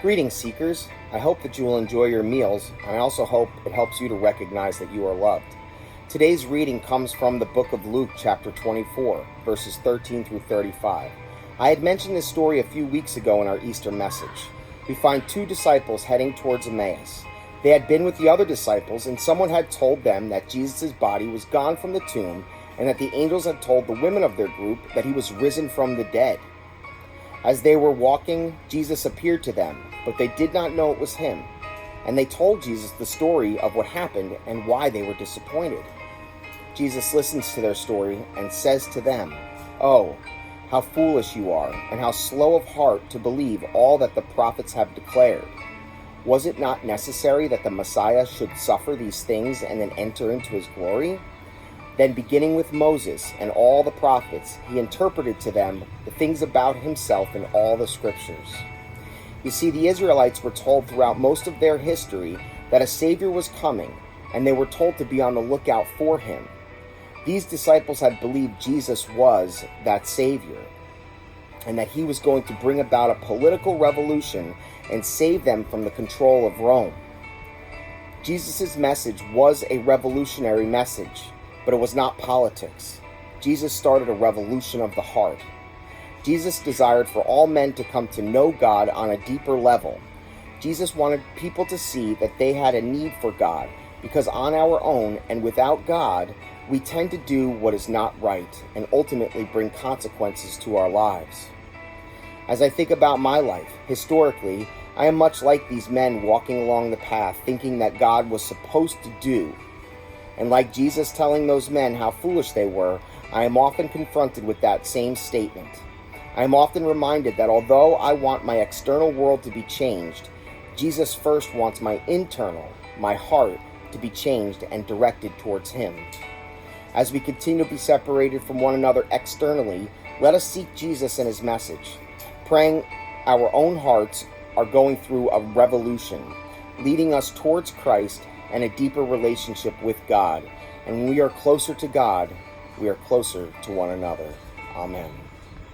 Greetings, seekers. I hope that you will enjoy your meals, and I also hope it helps you to recognize that you are loved. Today's reading comes from the book of Luke, chapter 24, verses 13 through 35. I had mentioned this story a few weeks ago in our Easter message. We find two disciples heading towards Emmaus. They had been with the other disciples, and someone had told them that Jesus' body was gone from the tomb, and that the angels had told the women of their group that he was risen from the dead. As they were walking, Jesus appeared to them, but they did not know it was him. And they told Jesus the story of what happened and why they were disappointed. Jesus listens to their story and says to them, "Oh, how foolish you are, and how slow of heart to believe all that the prophets have declared. Was it not necessary that the Messiah should suffer these things and then enter into his glory?" Then, beginning with Moses and all the prophets, he interpreted to them the things about himself in all the scriptures. You see, the Israelites were told throughout most of their history that a Savior was coming, and they were told to be on the lookout for him. These disciples had believed Jesus was that Savior, and that he was going to bring about a political revolution and save them from the control of Rome. Jesus' message was a revolutionary message, but it was not politics. Jesus started a revolution of the heart. Jesus desired for all men to come to know God on a deeper level. Jesus wanted people to see that they had a need for God, because on our own and without God, we tend to do what is not right and ultimately bring consequences to our lives. As I think about my life, historically, I am much like these men walking along the path thinking that God was supposed to do. And like Jesus telling those men how foolish they were, I am often confronted with that same statement. I am often reminded that although I want my external world to be changed, Jesus first wants my internal, my heart, to be changed and directed towards him. As we continue to be separated from one another externally, let us seek Jesus and his message, praying our own hearts are going through a revolution, leading us towards Christ and a deeper relationship with God. And when we are closer to God, we are closer to one another. Amen.